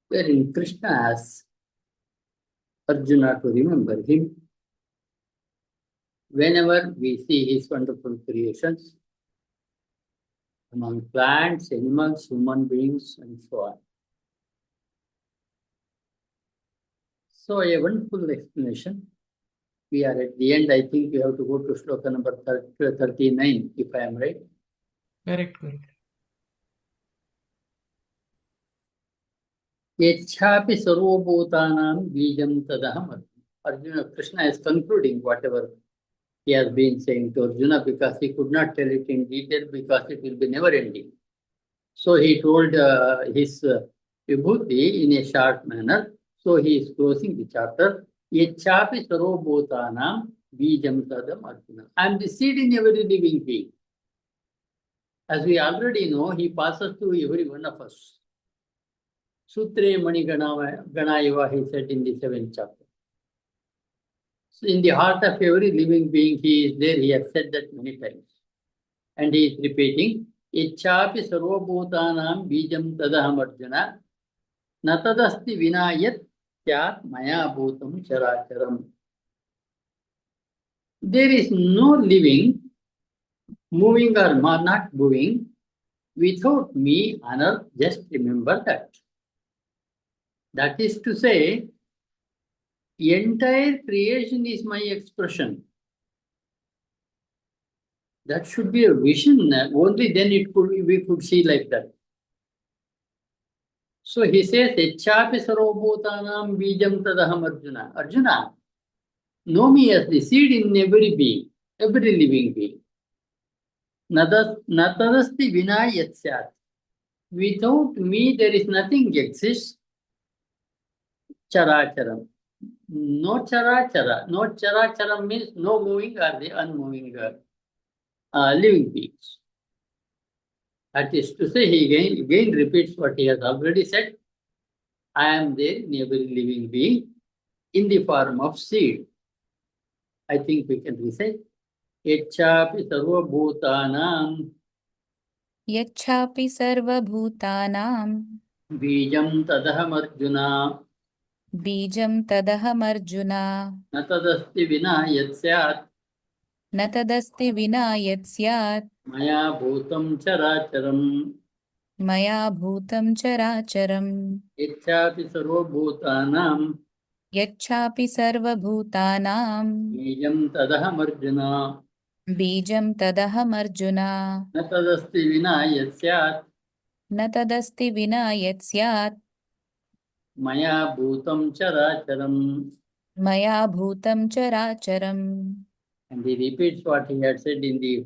wherein Krishna asks Arjuna to remember him whenever we see his wonderful creations among plants, animals, human beings, and so on. So a wonderful explanation. We are at the end. I think we have to go to shloka number 39, if I am right. Correct, correct. Yechapi sarvabhutanam bijam tadaham. Arjuna, Krishna is concluding whatever he has been saying to Arjuna because he could not tell it in detail because it will be never ending. So he told his vibhuti in a short manner. So he is closing the chapter. Yechapi sarvabhutanam bijam tadam Arjuna. I am the seed in every living being. As we already know, he passes through every one of us. Sutre Mani Ganayava, he said in the 7th chapter. So in the heart of every living being, he is there. He has said that many times. And he is repeating, Ichchapi sarvabhutanam bijam tadaham Arjuna, natadasti vinayat syat maya bhutam characharam. There is no living, moving or not moving, without me on earth. Just remember that. That is to say, entire creation is my expression. That should be a vision. Only then we could see like that. So he says, Echapi sarvabhutanam bijam tadaham Arjuna. Arjuna, know me as the seed in every being, every living being. Natadasti vina yatsyat. Without me, there is nothing exists. Characharam. No charachara. No characharam means no moving or the unmoving living beings. That is to say, he again repeats what he has already said. I am there in every living being in the form of seed. I think we can recite. Yechapi sarvabhutanam Yechapi sarvabhutanam bijam tadaham Arjuna bijam tadaham Arjuna natadasti vina yatsyat natadasti vina yatsyat maya bhutam characharam. maya bhutam characharam. Yechapi sarvabhutanam Yechapi sarvabhutanam bijam tadaham Arjuna bijam tadaham Arjuna natadasti vina yatsyat natadasti vina yatsyat maya bhutam characharam. maya bhutam characharam. And he repeats what he had said in the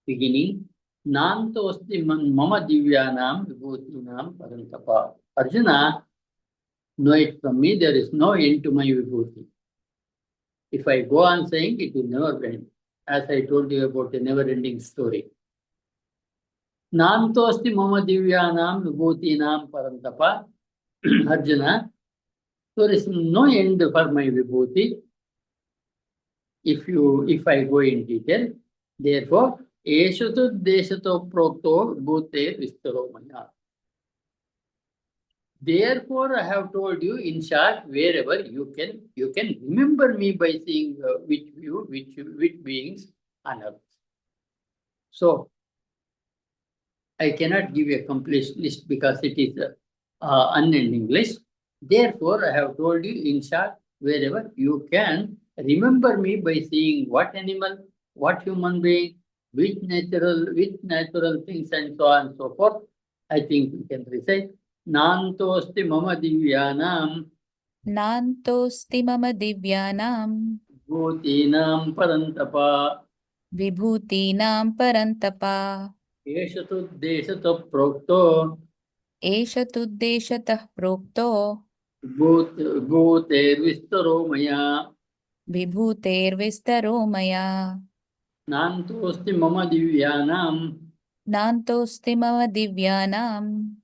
beginning. Nantosti mama divyanam vibhutinam parantapa. Arjuna, know it from me, there is no end to my vibhuti. If I go on saying, it will never end. As I told you about a never-ending story. Nantosti mama divyanam vibhutinam parantapa. Arjuna, there is no end for my vibhuti. If I go in detail, therefore, Eshato deshato prokto bhute vistaro maya. Therefore, I have told you in short, wherever you can remember me by seeing which beings on earth. So, I cannot give you a complete list because it is unending list. Therefore, I have told you in short, wherever you can remember me by seeing what animal, what human being, which natural things, and so on and so forth. I think we can recite. Nantosti mama divyanam Nantosti mama divyanam bhutinam parantapa vibhutinam parantapa eshatu deshato prokto esha tuddeshatah prokto bhuter vistaro maya. vibhutervistaro maya. Nantosti mama divyanam Nantosti mama divyanam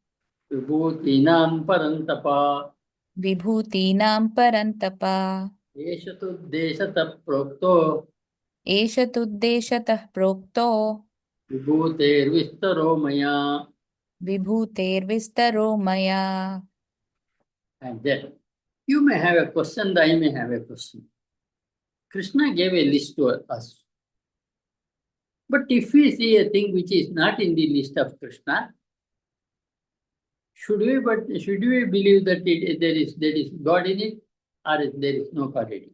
vibhutinam parantapa vibhutinam parantapa eshatu deshatah prokto esha tuddeshatah prokto vibhuter vistaro maya. vibhutervistaro maya. And then you may have a question, I may have a question. Krishna gave a list to us. But if we see a thing which is not in the list of Krishna, should we believe that there is God in it, or there is no God in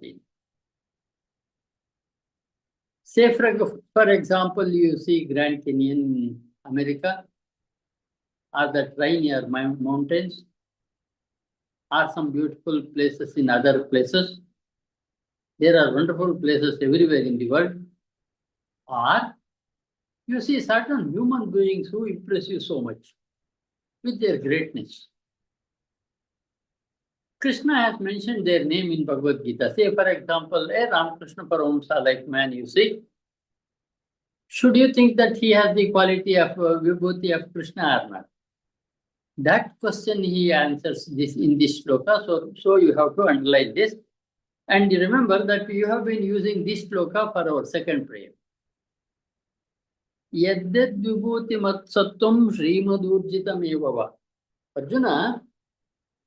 it? Say for example, you see Grand Canyon in America, or the Rainier Mountains, or some beautiful places in other places. There are wonderful places everywhere in the world. Or you see certain human beings who impress you so much with their greatness. Krishna has mentioned their name in Bhagavad Gita. Say, for example, a Ramakrishna Paramahamsa like man, you see. Should you think that he has the quality of Vibhuti of Krishna or not? That question he answers this in this shloka, so you have to underline this. And remember that you have been using this shloka for our second prayer. Yadyad vibhuti matsatvam srimadurjitam evava. Arjuna,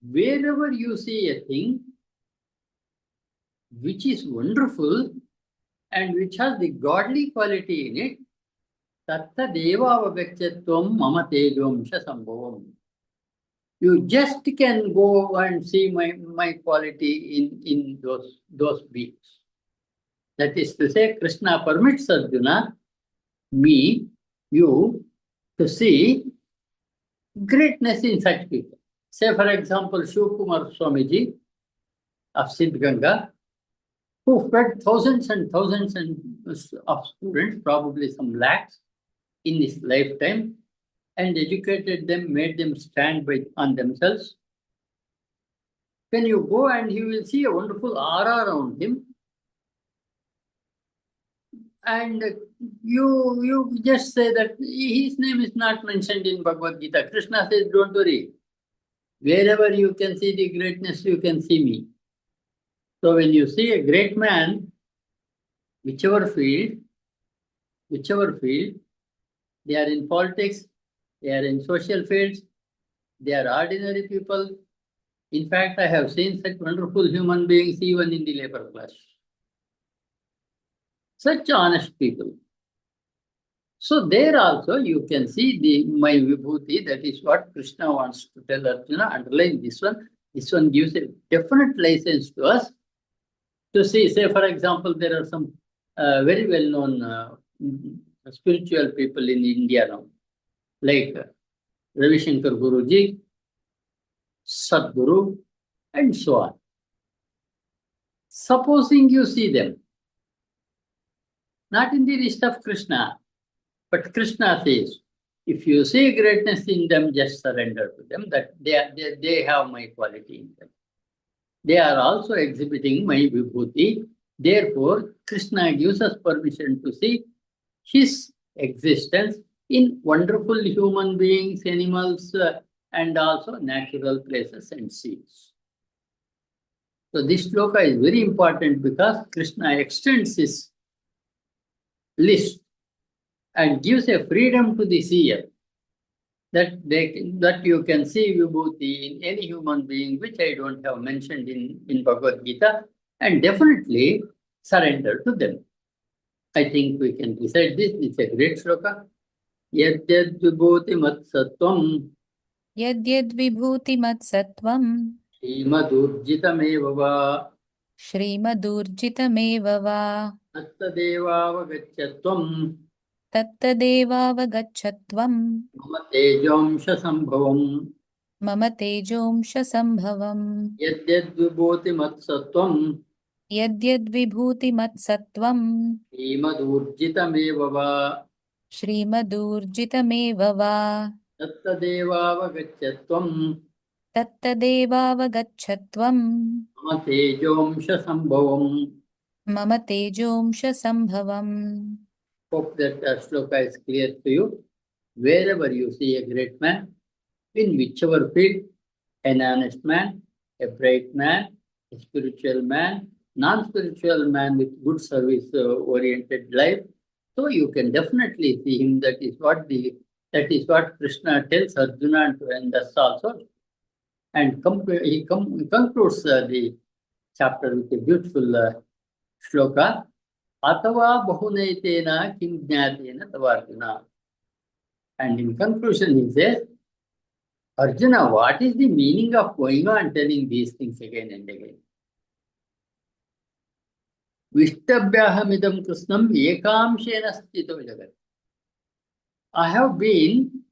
wherever you see a thing which is wonderful and which has the godly quality in it, tatta devavagachyatvam mama tejomsha sambhavam. You just can go and see my quality in those beings. That is to say, Krishna permits Arjuna, me, you, to see greatness in such people. Say, for example, Shivkumar Swamiji of Siddhganga, who fed thousands and thousands of students, probably some lakhs, in his lifetime, and educated them, made them stand on themselves. When you go and you will see a wonderful aura around him, and you just say that his name is not mentioned in Bhagavad Gita. Krishna says, don't worry. Wherever you can see the greatness, you can see me. So when you see a great man, whichever field, they are in politics, they are in social fields, they are ordinary people. In fact, I have seen such wonderful human beings even in the labor class. Such honest people. So there also you can see my vibhuti, that is what Krishna wants to tell Arjuna. Underline this one. This one gives a definite license to us to see. Say, for example, there are some very well-known spiritual people in India now, like Ravi Shankar Guruji, Sadguru, and so on. Supposing you see them, not in the list of Krishna, but Krishna says, if you see greatness in them, just surrender to them, that they have my quality in them. They are also exhibiting my vibhuti. Therefore, Krishna gives us permission to see his existence in wonderful human beings, animals, and also natural places and seas. So this shloka is very important because Krishna extends his list and gives a freedom to the seer that you can see vibhuti in any human being, which I don't have mentioned in Bhagavad Gita, and definitely surrender to them. I think we can recite this. It's a great shloka. Yadyad vibhuti matsatvam Yadyad vibhuti matsatvam Srimadurjitameva va Shrimadurjitameva va Tattadevavagachyatvam Tattadevavagachatvam Mama tejomsha sambhavam Mama tejomsha sambhavam Yadyad vibhuti matsatvam Yadyad vibhuti matsatvam Srimadurjitameva va Shrimadurjitameva va Tattadevavagachyatvam Tattadevavagachatvam Mama tejomsha sambhavam. Mama tejomsha sambhavam. Hope that shloka is clear to you. Wherever you see a great man, in whichever field, an honest man, a bright man, a spiritual man, non-spiritual man with good service-oriented life, so you can definitely see him. That is what Krishna tells Arjuna, and us also. And he concludes the chapter with a beautiful shloka. Atava bahunaitena kim jnatena tavarjuna. And in conclusion, he says, Arjuna, what is the meaning of going on telling these things again and again? Vishtabhyahamidam krishnam ekamshena stito jagat. I have been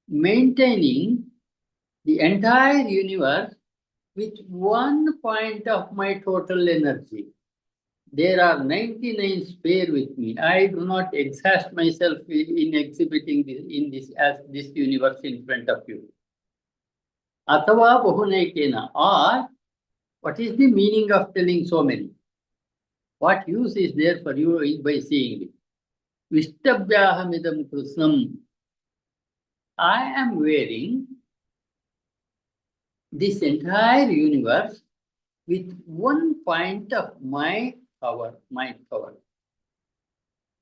maintaining the entire universe with 1 point of my total energy. There are 99 spare with me. I do not exhaust myself in exhibiting this universe in front of you. Atava bahunaikena, or what is the meaning of telling so many? What use is there for you by seeing it? Vishtabhyahamidam krishnam. I am wearing this entire universe with 1 point of my power, mind power.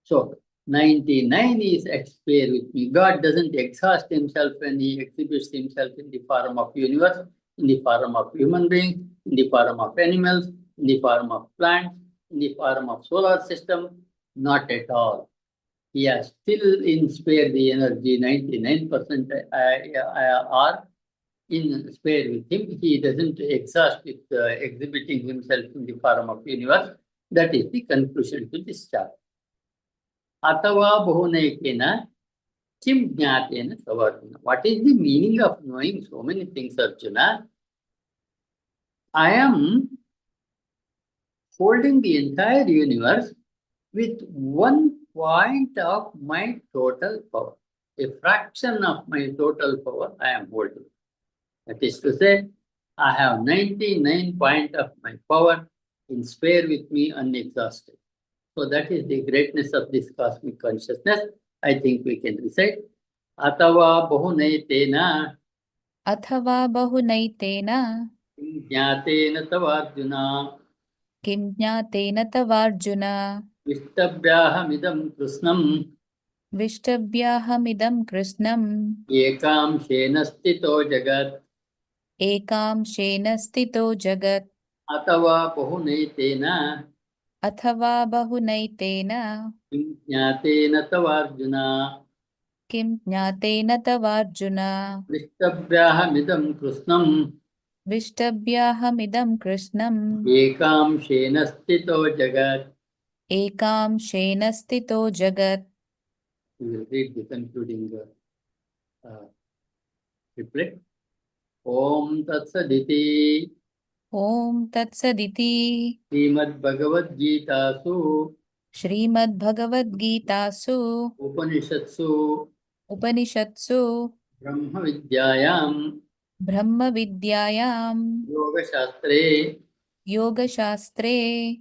So 99 is at spare with me. God doesn't exhaust himself when he exhibits himself in the form of universe, in the form of human beings, in the form of animals, in the form of plants, in the form of solar system. Not at all. He has still in spare the energy, 99% are in spare with him. He doesn't exhaust with exhibiting himself in the form of universe. That is the conclusion to this chapter. Atava bahunaikena kim jnatena tavarjuna. What is the meaning of knowing so many things, Arjuna? I am holding the entire universe with 1 point of my total power. A fraction of my total power I am holding. That is to say, I have 99 point of my power in spare with me unexhausted. So that is the greatness of this cosmic consciousness. I think we can recite. Atava bahunaitena अथवा बहुनैतेन jnatena tavarjuna किं ज्ञातेन तवार्जुन vishtabhyahamidam krishnam विष्टभ्याहमिदं कृष्णम् ekamshena stito jagat. एकांशेन स्थितो जगत् Atava bahunaitena अथवा बहुनैतेन jnatena tavarjuna किं ज्ञातेन तवार्जुन vishtabhyahamidam krishnam विष्टभ्याहमिदं कृष्णम् ekamshena stito jagat. एकांशेन स्थितो जगत्. We will read the concluding triplet. Om Tatsaditi ॐ तत्सदिति Srimad Bhagavad Gita Su श्रीमद्भगवद्गीतासु Upanishatsu उपनिषत्सु Brahma Vidyayam ब्रह्मविद्यायां Yoga Shastre योगशास्त्रे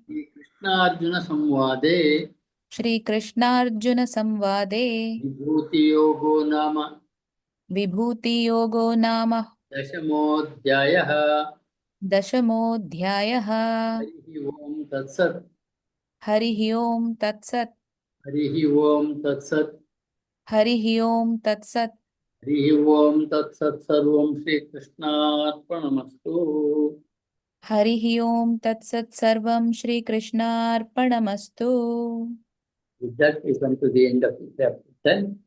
Shri Krishna Arjuna Samvade श्रीकृष्णार्जुनसंवादे Vibhuti Yogo Nama विभूतियोगो नाम Dashamodhyayah. दशमोऽध्यायः. Harihi Om Tatsat. हरिः ओम् तत्सत्. Harihi Om Tatsat. हरिः ओम् तत्सत्. Harihi Om Tatsat Sarvam Shri Krishnarpanamastu. हरिः ओम् तत्सत् सर्वं श्रीकृष्णार्पणमस्तु. With that, we come to the end of chapter 10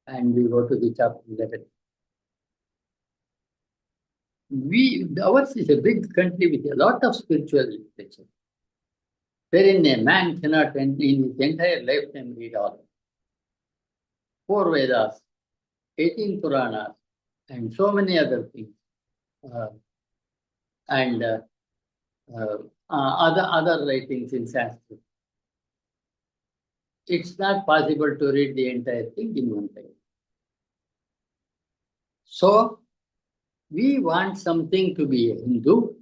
and we go to the chapter 11. Ours is a big country with a lot of spiritual literature, wherein a man cannot in his entire lifetime read all. 4 Vedas, 18 Puranas, and so many other things, and other writings in Sanskrit. It's not possible to read the entire thing in one time. So, we want something to be a Hindu,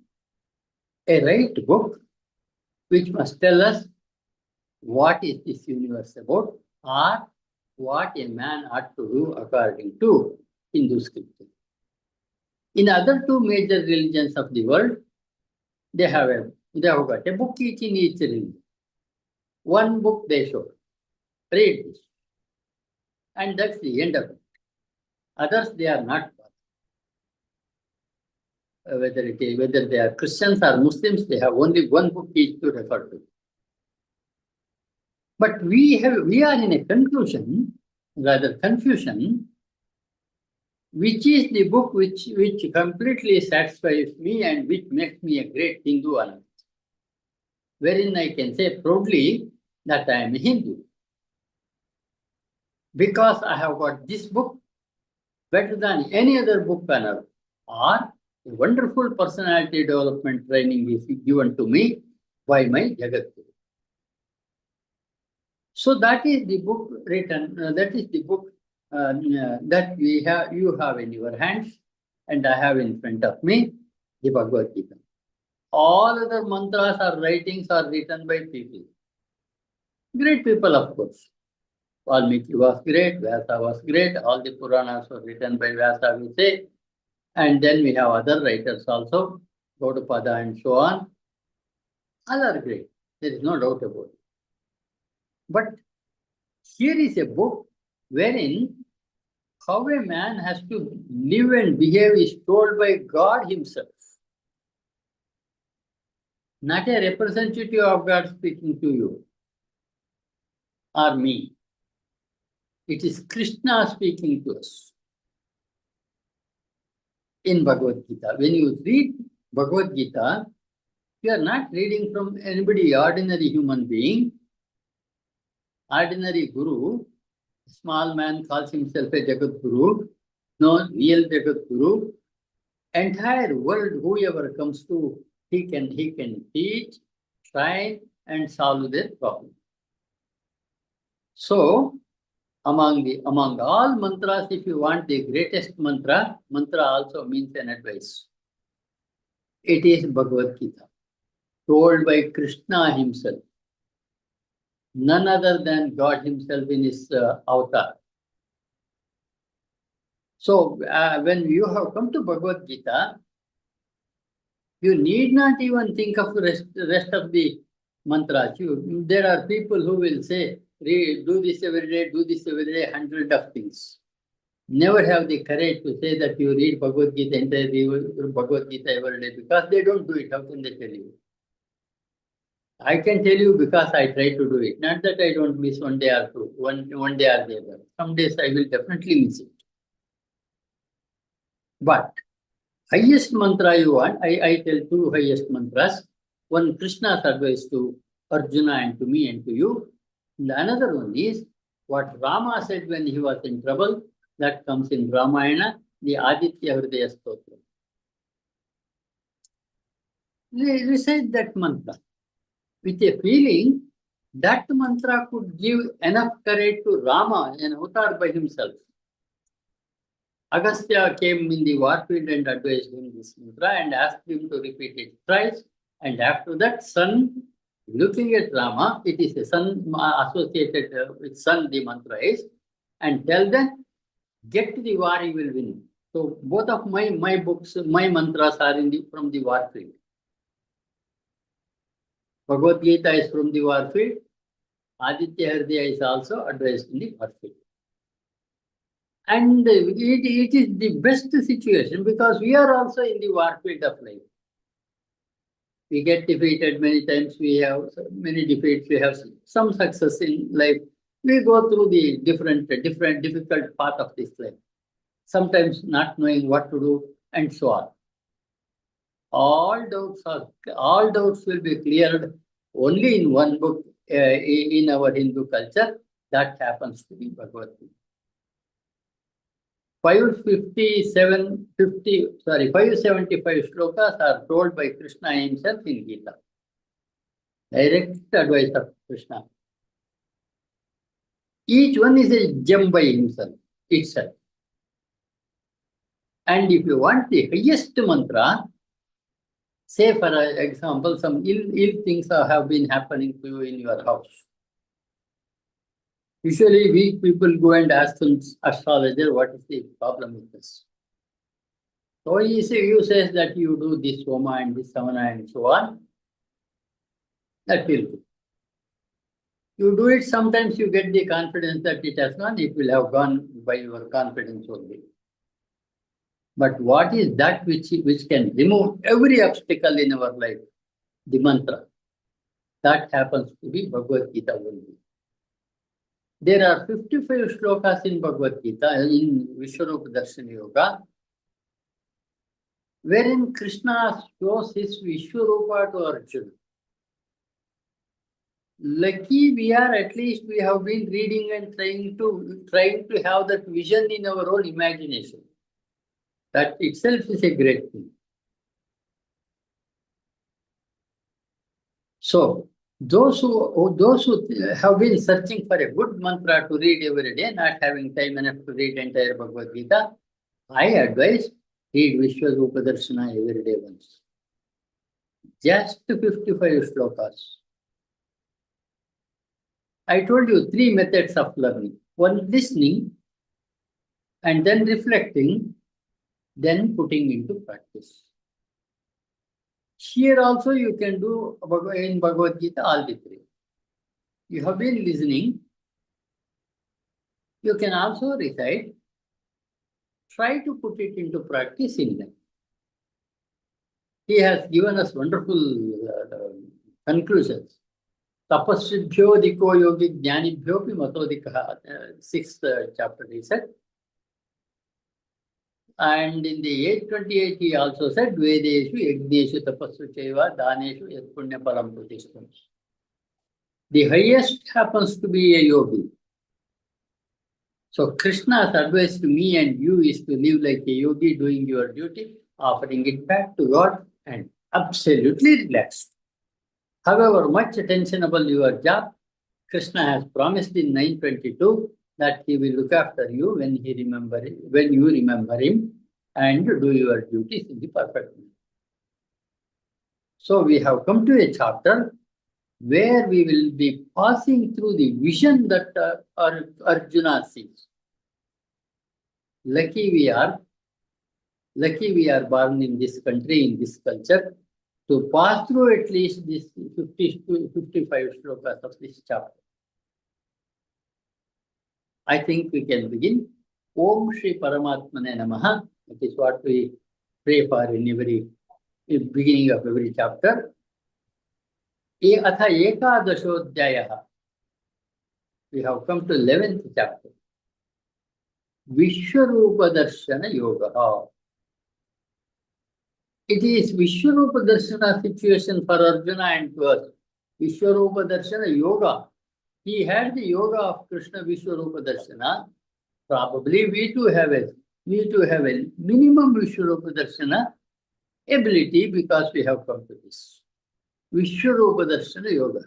a right book, which must tell us what is this universe about, or what a man ought to do according to Hindu scripture. In other 2 major religions of the world, they have got a book each in each religion. One book they show. Read this. And that's the end of it. Others, they are not. whether they are Christians or Muslims, they have only one book each to refer to. But we are in a confusion, which is the book which completely satisfies me and which makes me a great Hindu on earth, wherein I can say proudly that I am a Hindu. Because I have got this book better than any other book on earth, or a wonderful personality development training is given to me by my Jagadguru. So that is the book written, that is the book that you have in your hands, and I have in front of me, the Bhagavad Gita. All other mantras or writings are written by people. Great people, of course. Valmiki was great, Vyasa was great, all the Puranas were written by Vyasa, we say. And then we have other writers also, Gaudapada and so on. All are great. There is no doubt about it. But here is a book wherein how a man has to live and behave is told by God himself. Not a representative of God speaking to you or me. It is Krishna speaking to us in Bhagavad Gita. When you read Bhagavad Gita, you are not reading from anybody, ordinary human being, ordinary guru. Small man calls himself a Jagat Guru. No, real Jagat Guru. Entire world, whoever comes to, he can teach, try, and solve their problem. So, among all mantras, if you want the greatest mantra also means an advice. It is Bhagavad Gita, told by Krishna himself, none other than God himself in his avatar. So, when you have come to Bhagavad Gita, you need not even think of the rest of the mantras. There are people who will say, do this every day, 100 of things. Never have the courage to say that you read Bhagavad Gita every day, because they don't do it. How can they tell you? I can tell you because I try to do it. Not that I don't miss one day or two, one day or the other. Some days I will definitely miss it. But highest mantra you want, I tell two highest mantras. One, Krishna's advice to Arjuna and to me and to you. And another one is what Rama said when he was in trouble. That comes in Ramayana, the Aditya Hridaya Stotra. Recite that mantra with a feeling that mantra could give enough courage to Rama, an avatar by himself. Agastya came in the warfield and advised him this mantra and asked him to repeat it thrice. And after that, sun, looking at Rama, it is a sun associated with sun, the mantra is, and tell them, get to the war, you will win. So both of my books, my mantras are from the warfield. Bhagavad Gita is from the warfield. Aditya Hridaya is also advised in the warfield. And it is the best situation because we are also in the warfield of life. We get defeated many times, we have many defeats, we have some success in life. We go through the different difficult path of this life. Sometimes not knowing what to do and so on. All doubts will be cleared only in one book in our Hindu culture. That happens to be Bhagavad Gita. 575 shlokas are told by Krishna himself in Gita. Direct advice of Krishna. Each one is a gem by itself. And if you want the highest mantra, say for example, some ill things have been happening to you in your house. Usually weak people go and ask some astrologer, what is the problem with this? So he says that you do this Soma and this Samana and so on. That will do. You do it, sometimes you get the confidence that it has gone, it will have gone by your confidence only. But what is that which can remove every obstacle in our life? The mantra. That happens to be Bhagavad Gita only. There are 55 shlokas in Bhagavad Gita, in Vishwarupa Darshana Yoga, wherein Krishna shows his Vishwarupa to Arjuna. Lucky we are, at least we have been reading and trying to have that vision in our own imagination. That itself is a great thing. So those who have been searching for a good mantra to read every day, not having time enough to read entire Bhagavad Gita, I advise read Vishwarupa Darshana every day once. Just 55 shlokas. I told you 3 methods of learning. One, listening, and then reflecting, then putting into practice. Here also you can do in Bhagavad Gita all the 3. You have been listening. You can also recite. Try to put it into practice in life. He has given us wonderful conclusions. Tapasvibhyo diko yogi jnanibhyopi matodikaha, 6th chapter he said. And in the 828 he also said, Vedeshu yagneshu tapassu chaiva daneshu yat punya param pratishtam. The highest happens to be a yogi. So Krishna's advice to me and you is to live like a yogi, doing your duty, offering it back to God, and absolutely relaxed. However much attentionable your job, Krishna has promised in 9:22 that he will look after you when you remember him and do your duties in the perfect way. So we have come to a chapter where we will be passing through the vision that Arjuna sees. Lucky we are born in this country, in this culture, to pass through at least this 50 to 55 shlokas of this chapter. I think we can begin. Om Shri Paramatmane Namaha. That is what we pray for in beginning of every chapter. Atha Ekadashodhyayaha. We have come to 11th chapter. Vishwarupa Darshana Yoga. It is Vishwarupa Darshana situation for Arjuna and to us. Vishwarupa Darshana Yoga. He had the yoga of Krishna Vishwarupa Darshana. Probably we too have a minimum Vishwarupa Darshana ability because we have come to this. Vishwarupa Darshana Yoga.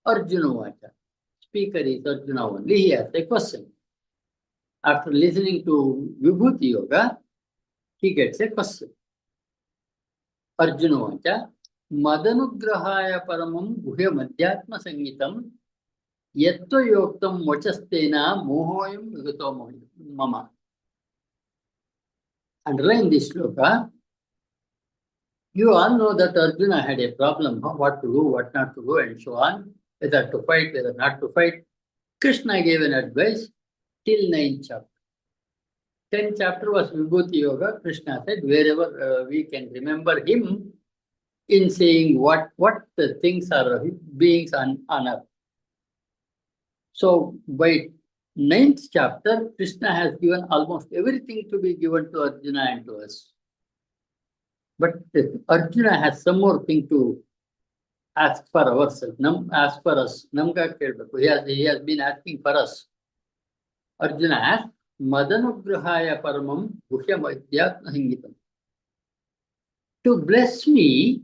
Arjuna Vacha. Speaker is Arjuna only. He has a question. After listening to Vibhuti Yoga, he gets a question. Arjuna Vacha. Madanugrahaya paramam guhya madhyatma sangitam yatva yoktam vachastena mohoyam vigato mama. Underline this shloka. You all know that Arjuna had a problem, what to do, what not to do, and so on, whether to fight, whether not to fight. Krishna gave an advice till 9th chapter. 10th chapter was Vibhuti Yoga. Krishna said, wherever we can remember him in saying what the things are, beings on earth. So by 9th chapter, Krishna has given almost everything to be given to Arjuna and to us. But Arjuna has some more thing to ask for ourselves. Ask for us. He has been asking for us. Arjuna asked, Madanugrahaya paramam guhya madhyatma sangitam. To bless me,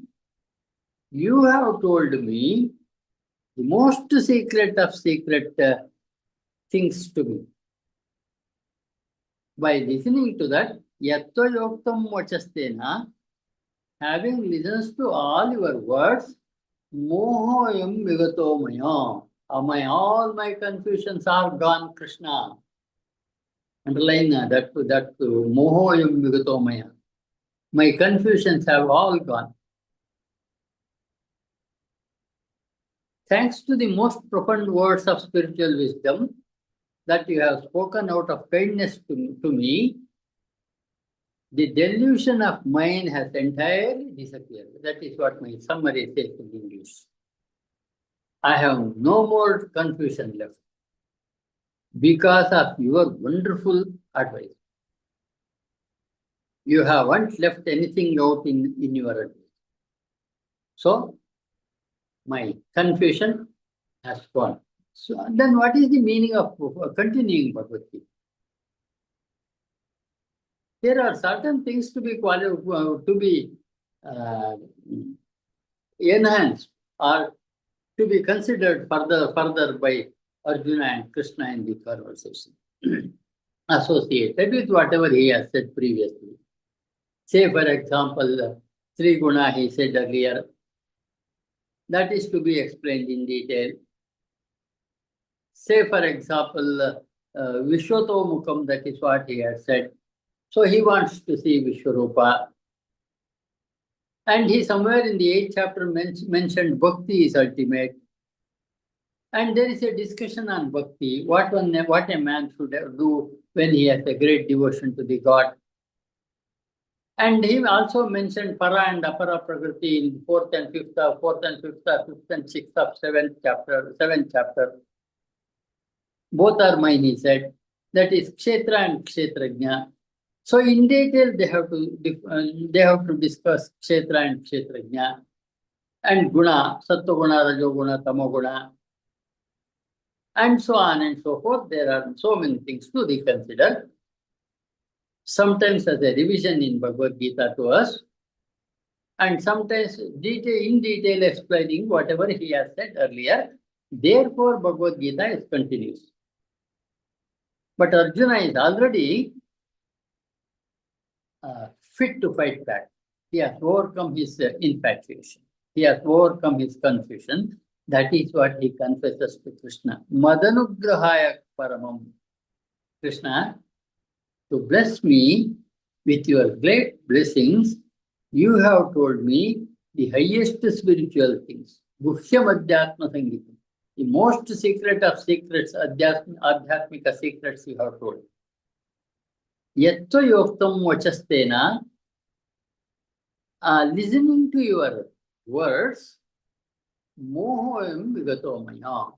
you have told me the most secret of secret things to me. By listening to that, yatva yoktam vachastena, having listened to all your words, mohoyam vigato maya. All my confusions are gone, Krishna. Underline that mohoyam vigato maya. My confusions have all gone. Thanks to the most profound words of spiritual wisdom that you have spoken out of kindness to me, The delusion of mind has entirely disappeared. That is what my summary says in English. I have no more confusion left because of your wonderful advice. You haven't left anything out in your advice. So, my confusion has gone. So, then what is the meaning of continuing Bhagavad Gita? There are certain things to be enhanced or to be considered further by Arjuna and Krishna in the conversation, associated with whatever he has said previously. Say, for example, three guna he said earlier, that is to be explained in detail. Say, for example, Vishwato Mukam, that is what he has said. So he wants to see Vishwarupa. And he somewhere in the 8th chapter mentioned Bhakti is ultimate. And there is a discussion on Bhakti, what a man should do when he has a great devotion to the God. And he also mentioned Para and Apara Prakriti in 4th and 5th, 5th and 6th of 7th chapter. Both are mine, he said. That is Kshetra and Kshetrajna. So in detail, they have to discuss Kshetra and Kshetrajna and Guna, Sattva Guna, Rajo Guna, Tamo Guna, and so on and so forth. There are so many things to be considered. Sometimes as a revision in Bhagavad Gita to us, and sometimes in detail explaining whatever he has said earlier. Therefore, Bhagavad Gita is continuous. But Arjuna is already fit to fight back. He has overcome his infatuation. He has overcome his confusion. That is what he confesses to Krishna. Madanugrahaya paramam. Krishna, to bless me with your great blessings, you have told me the highest spiritual things. Guhyam Adhyatma Sangitam. The most secret of secrets, Adhyatmika secrets you have told. Yattva yoktam vachastena, listening to your words, mohoyam vigato maya.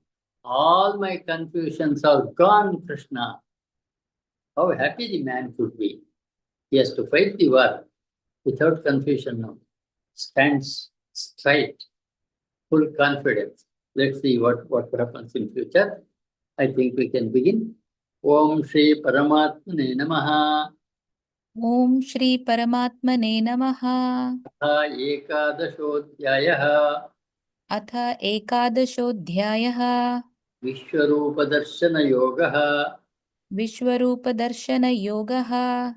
All my confusions are gone, Krishna. How happy the man could be. He has to fight the war without confusion now. Stands straight, full confidence. Let's see what happens in future. I think we can begin. Om Shri Paramatmane Namaha. Om Shri Paramatmane Namaha. Atha Ekadashodhyayah. Atha Ekadashodhyayah. Vishwarupa Darshana Yogaha. Vishwarupa Darshana Yogaha.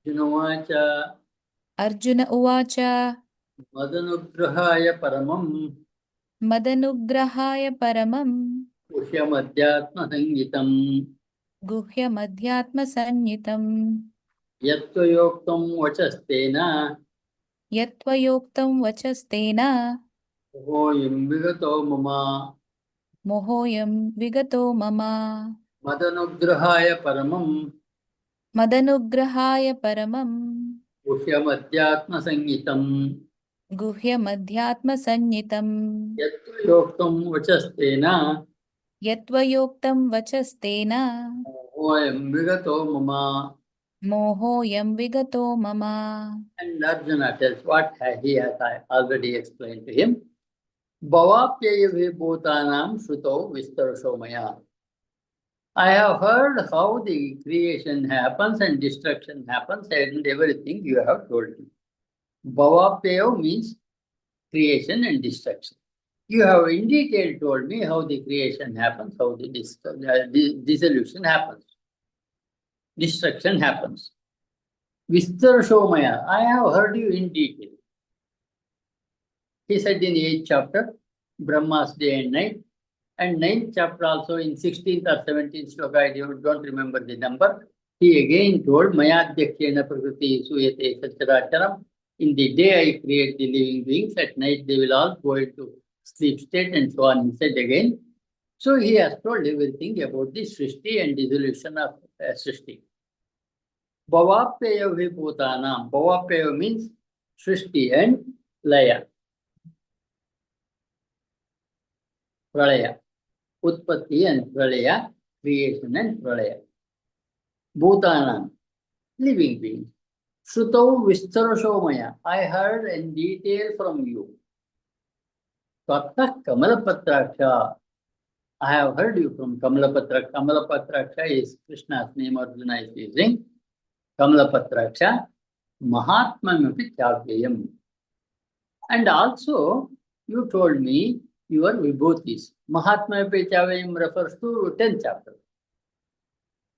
Junuvacha. Arjuna Uvacha. Madanugrahaya Paramam. Madanugrahaya Paramam. Pushyamadhyatma Sangitam. Guhyamadhyatma Sanyitam. Yatvayoktam Vachastena. Yatvayoktam Vachastena. Mohoyam Vigato Mama. Mohoyam Vigato Mama. Madanugrahaya Paramam. Madanugrahaya Paramam. Pushyamadhyatma Sangitam. Guhyamadhyatma Sanyitam. Yatvayoktam Vachastena. Yatvayoktam Vachastena. Mohoyam Vigato Mama. Mohoyam Vigato Mama. And Arjuna tells what he has already explained to him. Bhavapyaya vibhutanam shruto vistarasho maya. I have heard how the creation happens and destruction happens and everything you have told me. Bhavapyaya means creation and destruction. You have in detail told me how the creation happens, how the dissolution happens, destruction happens. Vistarasho maya, I have heard you in detail. He said in the 8th chapter, Brahma's day and night, and 9th chapter also in 16th or 17th sloka, I don't remember the number. He again told, Mayadhyakshena prakriti suyate sacharacharam. In the day I create the living beings, at night they will all go into sleep state and so on, he said again. So he has told everything about the Srishti and dissolution of Srishti. Bhavapyayo hi bhutanam. Bhavapyayo means Srishti and Laya. Pralaya. Utpatti and Pralaya. Creation and Pralaya. Bhutanam. Living beings. Shrutau Vistarashomaya. I heard in detail from you. Tvattah Kamalapatraksha. I have heard you from Kamalapatraksha. Kamalapatraksha is Krishna's name Arjuna is using. Kamalapatraksha. Mahatmamapi Chavyayam. And also, you told me your vibhutis. Mahatmamapi Chavyayam refers to 10th chapter.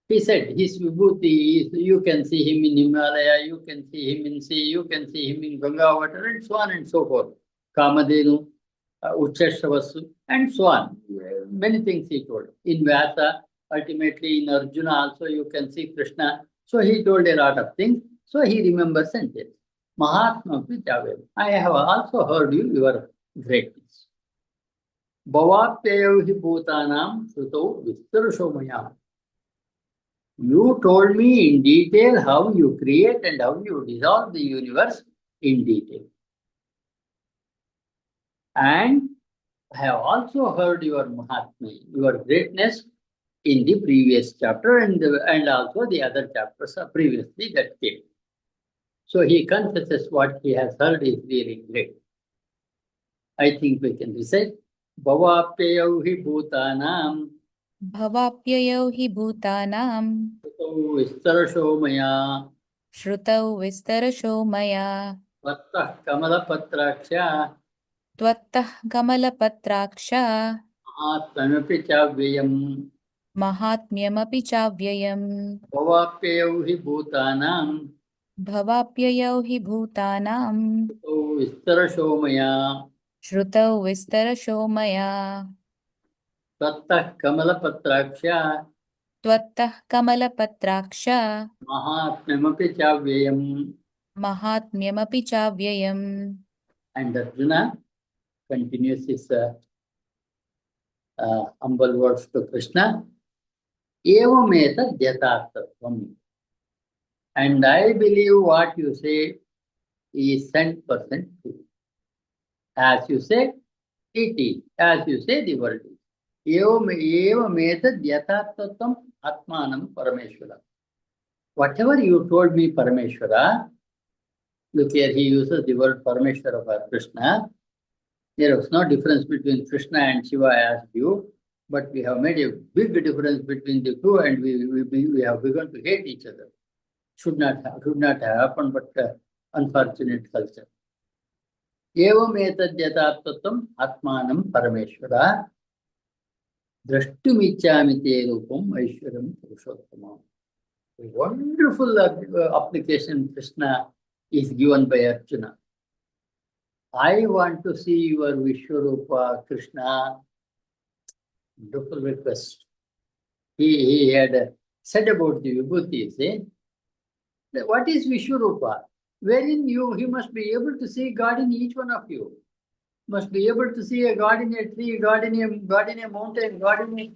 He said his vibhuti, you can see him in Himalaya, you can see him in sea, you can see him in Ganga water, and so on and so forth. Kamadenu, Ucheshavasu, and so on. Many things he told. In Vyasa, ultimately in Arjuna also you can see Krishna. So he told a lot of things. So he remembers and tells. Mahatma Pichavel. I have also heard your greatness. Bhavapyayo hi bhutanam sruto vistarashomaya. You told me in detail how you create and how you dissolve the universe in detail. And I have also heard your Mahatma, your greatness in the previous chapter and also the other chapters previously that came. So he confesses what he has heard is really great. I think we can recite Bhavapyayo hi bhutanam Bhavapyayo hi bhutanam Sutau vistarasho maya Shrutau vistarasho maya Vattah kamalapatraksha Tvattah kamalapatraksha Mahatmamapi chavyayam Mahatmyamapi chavyayam Bhavapyayo hi bhutanam Bhavapyayo hi bhutanam Sutau vistarasho maya Shrutau vistarasho maya Vattah kamalapatraksha Tvattah kamalapatraksha Mahatmamapi chavyayam. Mahatmyamapi chavyayam. And Arjuna continues his humble words to Krishna. Evameta jatatatvam. And I believe what you say is 100% true. As you say, it is. As you say, the world is. Evameta jatatatvam atmanam parameshwara. Whatever you told me, Parameshwara, look here, he uses the word Parameshwara for Krishna. There was no difference between Krishna and Shiva, I asked you, but we have made a big difference between the two, and we have begun to hate each other. Should not have happened, but unfortunate culture. Evam etad yathatvam atmanam parameshwara drashtumichami te rupam aishwaram purushottamam. A wonderful application Krishna is given by Arjuna. I want to see your Vishwarupa, Krishna. Wonderful request. He had said about the Vibhutis, what is Vishwarupa? Wherein he must be able to see God in each one of you. Must be able to see a God in a tree, God in a mountain, God in a...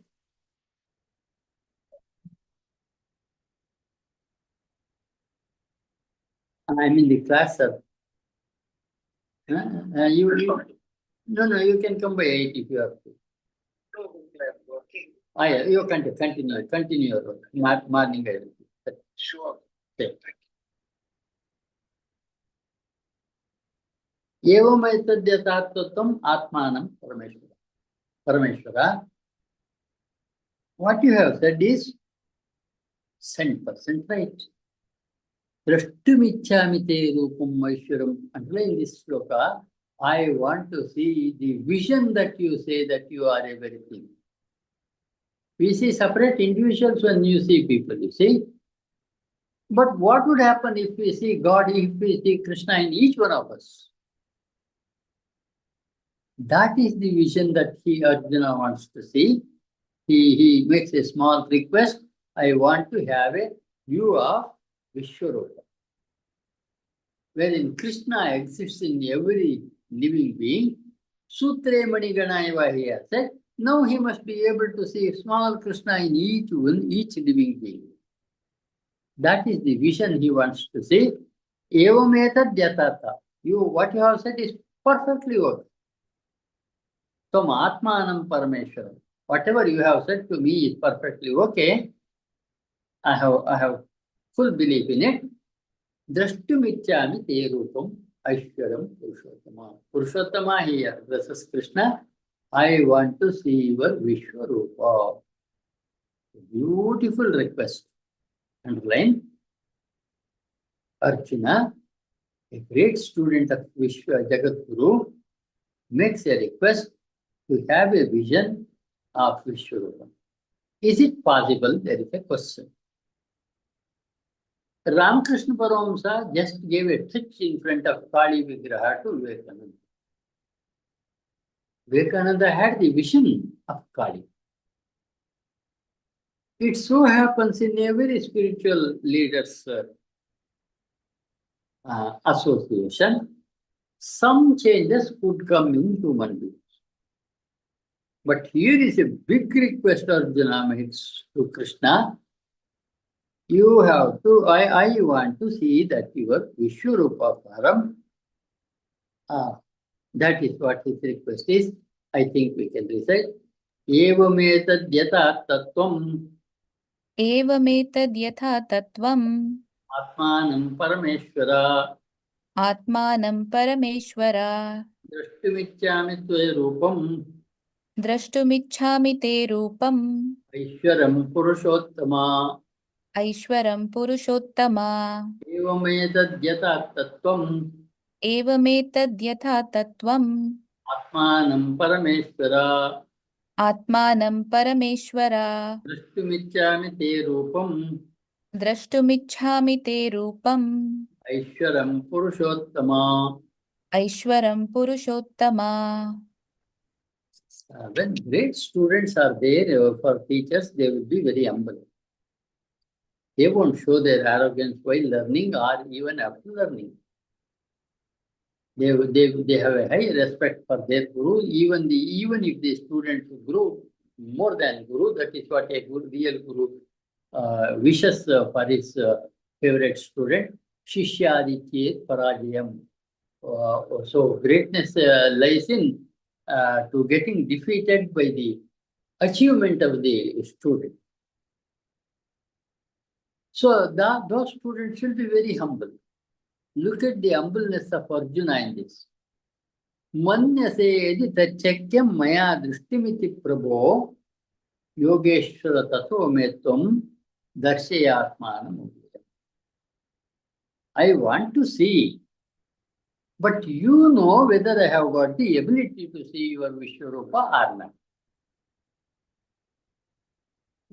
I'm in the class, sir. No, you can come by 8 if you have to. Yeah, you can continue your work. Morning, I will do. Sure. Okay. Evametadyatatvam atmanam Parameshwara. What you have said is 100% right. Drashtumichami te rupam aishwaram. Underline this shloka. I want to see the vision that you say that you are everything. We see separate individuals when you see people, you see. But what would happen if we see God, if we see Krishna in each one of us? That is the vision that Arjuna wants to see. He makes a small request. I want to have a view of Vishwarupa, wherein Krishna exists in every living being. Sutre Maniganaiva he has said, now he must be able to see small Krishna in each living being. That is the vision he wants to see. Evametad yatata. What you have said is perfectly okay. Tvam Atmanam Parameshwaram. Whatever you have said to me is perfectly okay. I have full belief in it. Drashtumichami te rupam Aishwaram Purushottama. Purushottama here versus Krishna. I want to see your Vishwarupa. Beautiful request. Underline. Arjuna, a great student of Vishwa Jagat Guru, makes a request to have a vision of Vishwarupa. Is it possible? There is a question. Ramakrishna Paramahamsa just gave a touch in front of Kali Vigraha to Vivekananda. Vivekananda had the vision of Kali. It so happens in every spiritual leaders association, some changes could come in human beings. But here is a big request Arjuna makes to Krishna. You have to, I want to see that your Vishwarupa Param. That is what his request is. I think we can recite. Evametad yata tattvam एवमेतद् यथा तत्त्वम् atmanam parameshwara आत्मानं परमेश्वर drashtumichyami tve rupam द्रष्टुमिच्छामि ते रूपम् aishwaram purushottama ऐश्वरं Purushottama evametad yata tattvam एवमेतद् यथा तत्त्वम् atmanam parameshwara आत्मानं परमेश्वर drashtumichyami te rupam द्रष्टुमिच्छामि ते रूपम् aishwaram purushottama. ऐश्वरं Purushottama. When great students are there for teachers, they will be very humble. They won't show their arrogance while learning or even after learning. They have a high respect for their guru, even if the students grow more than guru. That is what a good real guru wishes for his favorite student. Shishyadichet parajayam. So greatness lies in to getting defeated by the achievement of the student. So those students should be very humble. Look at the humbleness of Arjuna in this. Manyase yadi tachakyam maya drishtimiti prabho yogeshwara tato metvam darshayatmanam. I want to see, but you know whether I have got the ability to see your Vishwarupa or not.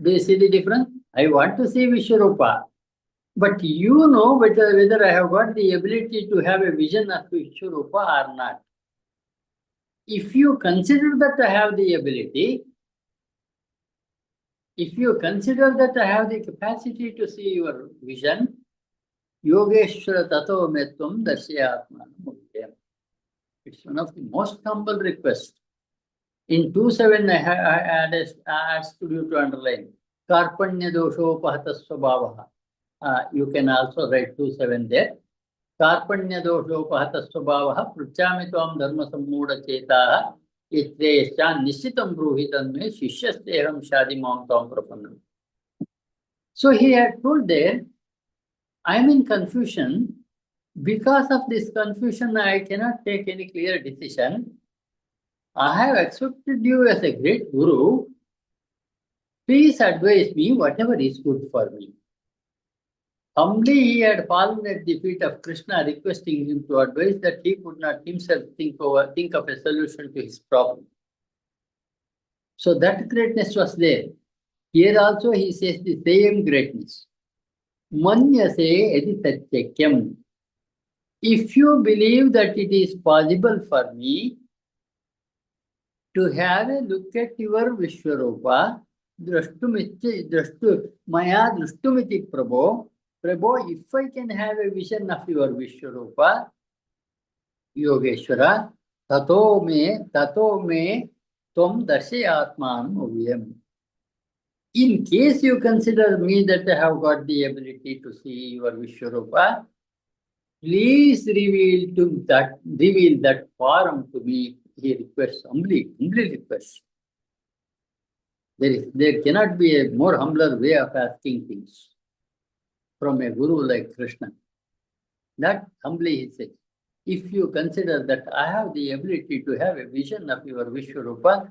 Do you see the difference? I want to see Vishwarupa, but you know whether I have got the ability to have a vision of Vishwarupa or not. If you consider that I have the ability, if you consider that I have the capacity to see your vision, Yogeshwara tato metvam darshayatmanam. It's one of the most humble requests. In 2.7, I asked you to underline Karpanya dosho pahatasvabhavaha. You can also write 2.7 there. Karpanya dosho pahatasvabhavaha pruchami tvam dharma sammuda chetaha itreyasya nishitam bruhitam me shishyasteham shadimam tvam prapannam. So he had told there, I am in confusion. Because of this confusion, I cannot take any clear decision. I have accepted you as a great guru. Please advise me whatever is good for me. Humbly he had fallen at the feet of Krishna, requesting him to advise that he could not himself think of a solution to his problem. So that greatness was there. Here also he says the same greatness. Manyase edi tatyakyam. If you believe that it is possible for me to have a look at your Vishwarupa, maya drashtumiti prabho, if I can have a vision of your Vishwarupa, Yogeshwara, tato me tvam darshayatmanam aviyam. In case you consider me that I have got the ability to see your Vishwarupa, please reveal that form to me. He requests, humbly requests. There cannot be a more humbler way of asking things from a guru like Krishna. That humbly he says, if you consider that I have the ability to have a vision of your Vishwarupa,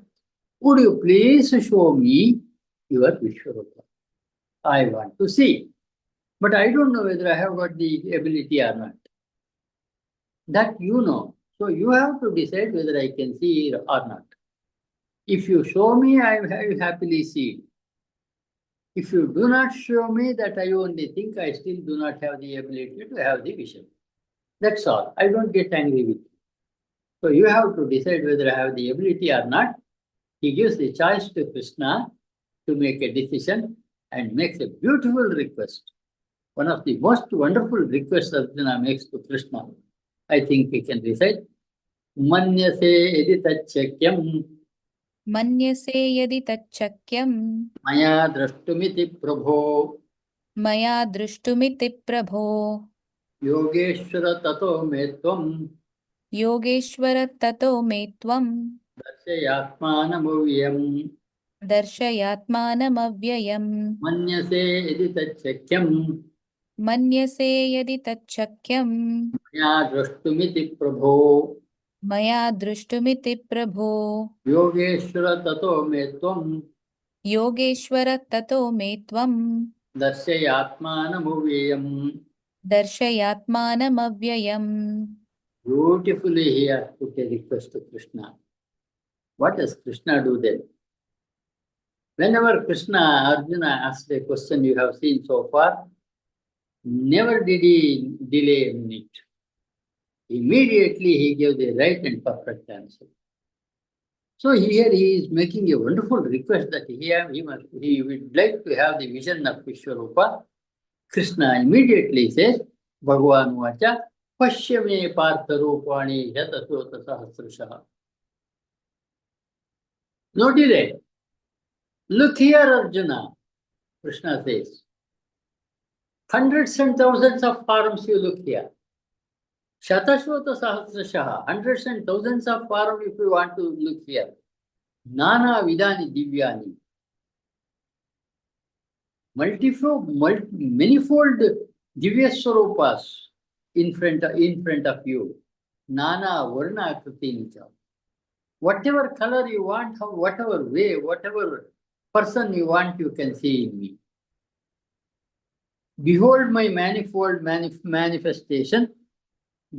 would you please show me your Vishwarupa? I want to see. But I don't know whether I have got the ability or not. That you know. So you have to decide whether I can see it or not. If you show me, I will happily see it. If you do not show me, that I only think I still do not have the ability to have the vision. That's all. I don't get angry with you. So you have to decide whether I have the ability or not. He gives the choice to Krishna to make a decision and makes a beautiful request. One of the most wonderful requests Arjuna makes to Krishna. I think he can recite. Manyase yadi tachakyam मन्यसे यदि तच्चक्यं maya drashtumiti prabho मया दृष्टुमिति प्रभो yogeshwara tato me tvam Yogeshwar ततो मे त्वं darshayatmanamuvyam दर्शयात्मानमव्ययम् manyase yadi tachakyam मन्यसे यदि तच्चक्यं maya drashtumiti prabho मया दृष्टुमिति प्रभो yogeshwara tato me tvam Yogeshwar ततो मे त्वं darshayatmanamuvyam. दर्शयात्मानमव्ययम्. Beautifully he has put a request to Krishna. What does Krishna do then? Whenever Arjuna asked a question you have seen so far, never did he delay a minute. Immediately he gave the right and perfect answer. So here he is making a wonderful request that he would like to have the vision of Vishwarupa. Krishna immediately says, Bhagavan Vacha, Pashyame Partha Rupani Yatasota Sahasrashaha. No delay. Look here, Arjuna, Krishna says. Hundreds and thousands of forms you look here. Shatashvata Sahasrashaha, hundreds and thousands of forms if you want to look here. Nana Vidani Divyani. Manifold Divya Swarupas in front of you. Nana Varna Kritincha. Whatever color you want, whatever way, whatever person you want, you can see in me. Behold my manifold manifestation,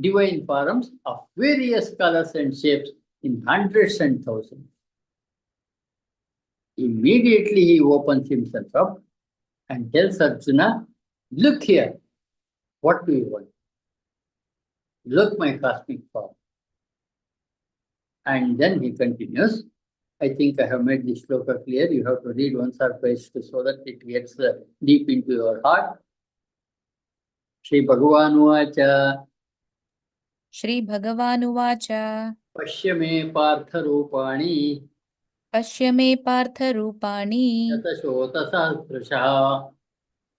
divine forms of various colors and shapes in hundreds and thousands. Immediately he opens himself up and tells Arjuna, look here, what do you want? Look my cosmic form. And then he continues. I think I have made this shloka clear. You have to read once or twice so that it gets deep into your heart. Shri Bhagavan Vacha. Shri Bhagavan Uvacha. Pashya me partha rupani. Pashya me partha rupani. Shatashota sahasrashaha.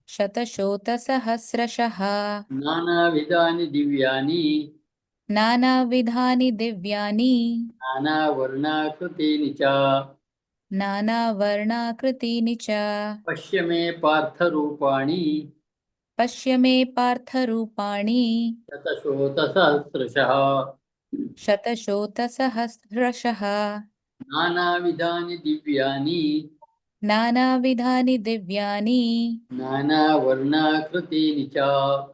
Shatashota sahasrashaha. Nana vidani divyani. Nana vidhani divyani. Nana varna krutini cha. Nana varna kritini cha. Pashya me partha rupani. Pashya me partha rupani. Shatashota sahasrashaha. Shatashota sahasrashaha. Nana vidani divyani. Nana vidhani divyani. Nana varna krutini cha.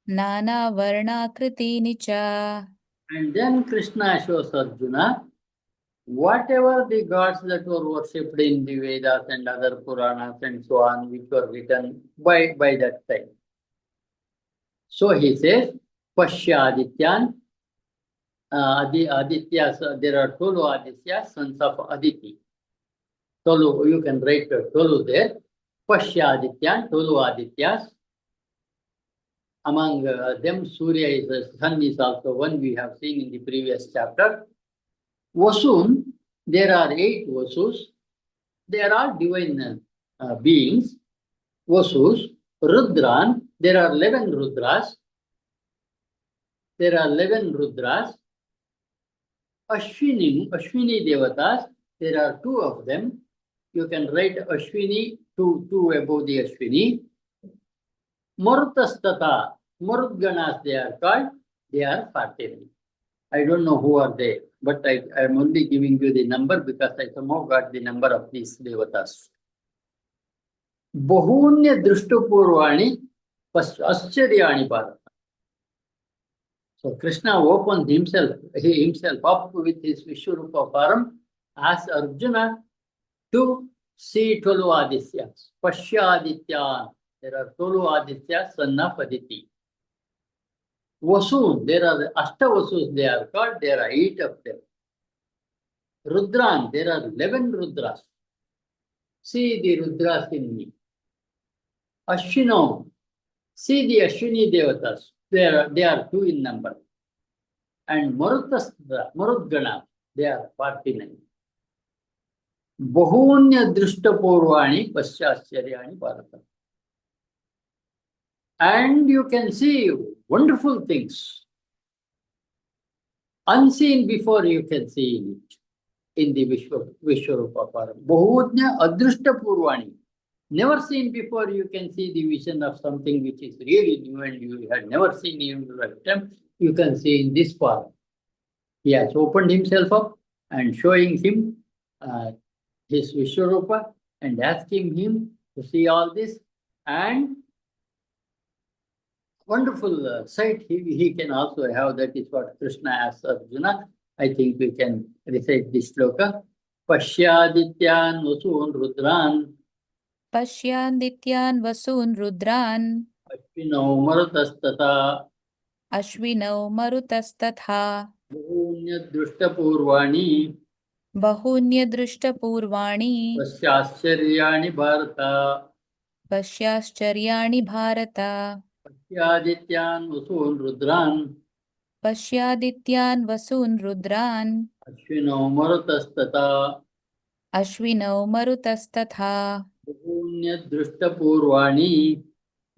Nana varna kritini cha. And then Krishna shows Arjuna, whatever the gods that were worshipped in the Vedas and other Puranas and so on, which were written by that time. So he says, Pashya Adityan, Adityas, there are Tolu Adityas, sons of Aditi. Tolu, you can write Tolu there. Pashya Adityan, Tolu Adityas. Among them, Surya is the sun is also one we have seen in the previous chapter. Vasun, there are 8 Vasus. They are all divine beings, Vasus, Rudran, there are 11 Rudras. There are 11 Rudras. Ashwini Devatas, there are two of them. You can write Ashwini, two above the Ashwini. Marutastata, Marutganas they are called, they are 14. I don't know who are they, but I am only giving you the number because I somehow got the number of these Devatas. Bahunya Drishtupurvani Ascharyaani Bharata. So Krishna opens himself up with his Vishwarupa form as Arjuna to see 12 Adityas. Pashyadityan. There are 12 Adityas, son of Aditi. Vasun, there are Ashtavasus, they are called, there are 8 of them. Rudran, there are 11 Rudras. See the Rudras in me. Ashwino, see the Ashwini Devatas. They are 2 in number. And Marutgana, they are 49. Bahunya Drishtapurvani Paschacharyani Bharata. And you can see wonderful things. Unseen before you can see it in the Vishwarupa Param. Bahunya Adrishtapurvani. Never seen before you can see the vision of something which is really new and you had never seen in your lifetime. You can see in this form. He has opened himself up and showing him his Vishwarupa and asking him to see all this. And wonderful sight he can also have. That is what Krishna asks Arjuna. I think we can recite this shloka. Pashyadityan Vasun Rudran. Pashyandityan Vasun Rudran. Ashwinau Marutastata. Ashwinau Marutastatha. Bahunyadrishtapurvani. Bahunyadrishtapurvani. Pasyascharyaani Bharata. Pasyascharyaani Bharata. Pashyadityan Vasun Rudran. Pashyadityan Vasun Rudran. Ashwinau Marutastata. Ashwinau Marutastatha. Bahunyadrishtapurvani.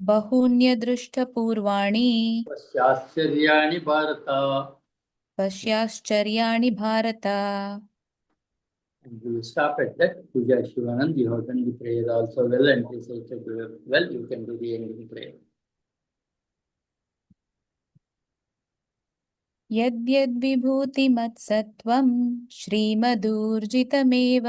Bahunyadrishtapurvani. Pasyascharyaani Bharata. Pasyascharyaani Bharata. And we will stop at that. Puja Shivanand, you have done the prayer also well and recited well. You can do the ending prayer. Yadyad vibhuti matsatvam Shrimadurjitamev